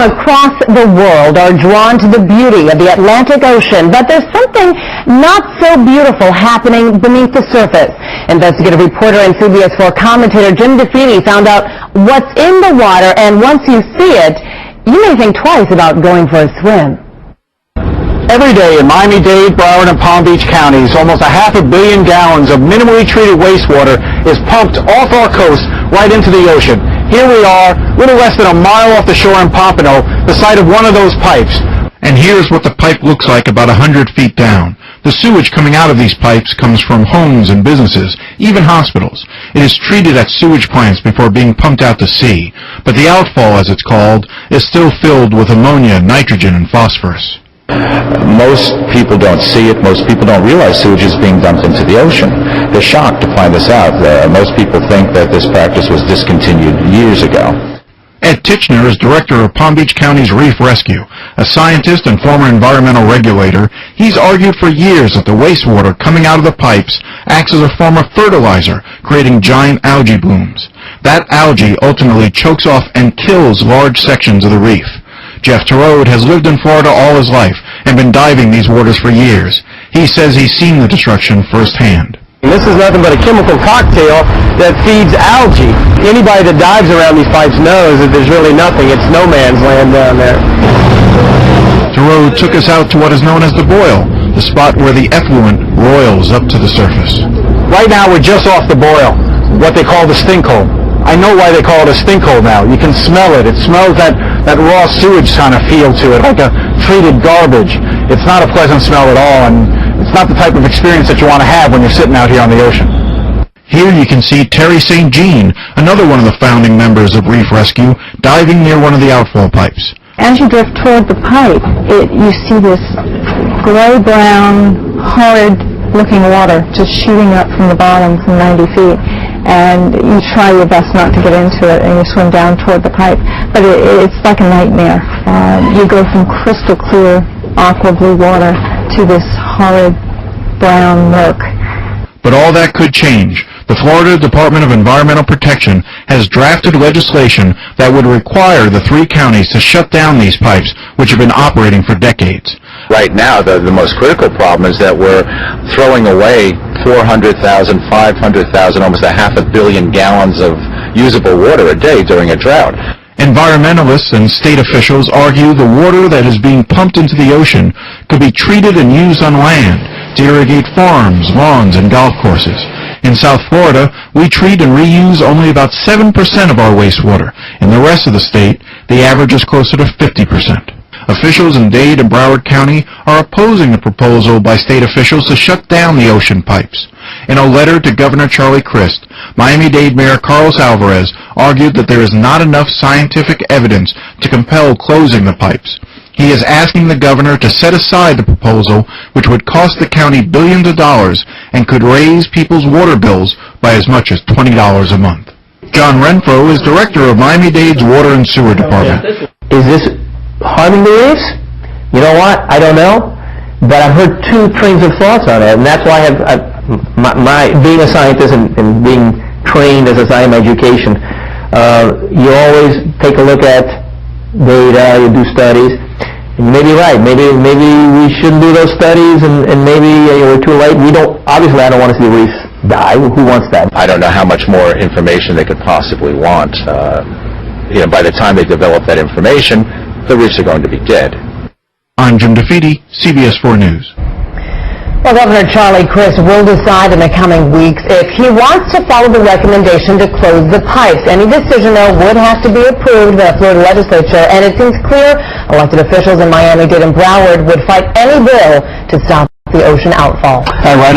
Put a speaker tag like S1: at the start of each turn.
S1: from across the world are drawn to the beauty of the Atlantic Ocean, but there's something not so beautiful happening beneath the surface. Investigative reporter and CBS 4 commentator Jim DeFeeny found out what's in the water, and once you see it, you may think twice about going for a swim.
S2: Every day in Miami-Dade, Broward and Palm Beach counties, almost 500 million gallons of minimally treated wastewater is pumped off our coast right into the ocean. Here we are, a little less than a mile off the shore in Pompano, the site of one of those pipes.
S3: And here's what the pipe looks like about 100 feet down. The sewage coming out of these pipes comes from homes and businesses, even hospitals. It is treated at sewage plants before being pumped out to sea. But the outfall, as it's called, is still filled with ammonia, nitrogen, and phosphorus.
S4: Most people don't see it. Most people don't realize sewage is being dumped into the ocean. They're shocked to find this out. Most people think that this practice was discontinued years ago.
S3: Ed Tichenor is director of Palm Beach County's Reef Rescue. A scientist and former environmental regulator, he's argued for years that the wastewater coming out of the pipes acts as a form of fertilizer, creating giant algae blooms. That algae ultimately chokes off and kills large sections of the reef. Jeff Giroud has lived in Florida all his life and been diving these waters for years. He says he's seen the destruction firsthand.
S2: This is nothing but a chemical cocktail that feeds algae. Anybody that dives around these pipes knows that there's really nothing. It's no man's land down there.
S3: Giroud took us out to what is known as the boil, the spot where the effluent roils up to the surface.
S2: Right now we're just off the boil, what they call the stink hole. I know why they call it a stink hole now. You can smell it. It smells that raw sewage kind of feel to it, like a treated garbage. It's not a pleasant smell at all, and it's not the type of experience that you want to have when you're sitting out here on the ocean.
S3: Here you can see Terry St. Jean, another one of the founding members of Reef Rescue, diving near one of the outfall pipes.
S5: As you drift toward the pipe, you see this gray-brown, horrid-looking water just shooting up from the bottom from 90 feet. And you try your best not to get into it, and you swim down toward the pipe. But it's like a nightmare. You go from crystal clear, aqua blue water to this horrid brown murk.
S3: But all that could change. The Florida Department of Environmental Protection has drafted legislation that would require the 3 counties to shut down these pipes, which have been operating for decades.
S4: Right now, the most critical problem is that we're throwing away 400,000, 500,000, almost 500 million gallons of usable water a day during a drought.
S3: Environmentalists and state officials argue the water that is being pumped into the ocean could be treated and used on land to irrigate farms, lawns, and golf courses. In South Florida, we treat and reuse only about 7% of our wastewater. In the rest of the state, the average is closer to 50%. Officials in Dade and Broward County are opposing the proposal by state officials to shut down the ocean pipes. In a letter to Governor Charlie Crist, Miami-Dade Mayor Carlos Alvarez argued that there is not enough scientific evidence to compel closing the pipes. He is asking the governor to set aside the proposal, which would cost the county billions of dollars and could raise people's water bills by as much as $20 a month. John Renfro is director of Miami-Dade's Water and Sewer Department.
S2: Is this harming the reefs? You know what? I don't know. But I've heard 2 trains of thoughts on it, and that's why being a scientist and being trained as a science education, you always take a look at data, you do studies, and you may be right. Maybe we shouldn't do those studies, and maybe we're too late. Obviously, I don't want to see the reefs die. Who wants that?
S4: I don't know how much more information they could possibly want. By the time they develop that information, the reefs are going to be dead.
S3: I'm Jim DeFeeny, CBS 4 News.
S1: Well, Governor Charlie Crist will decide in the coming weeks if he wants to follow the recommendation to close the pipes. Any decision, though, would have to be approved by the Florida legislature, and it seems clear elected officials in Miami-Dade and Broward would fight any bill to stop the ocean outfall.
S2: Right.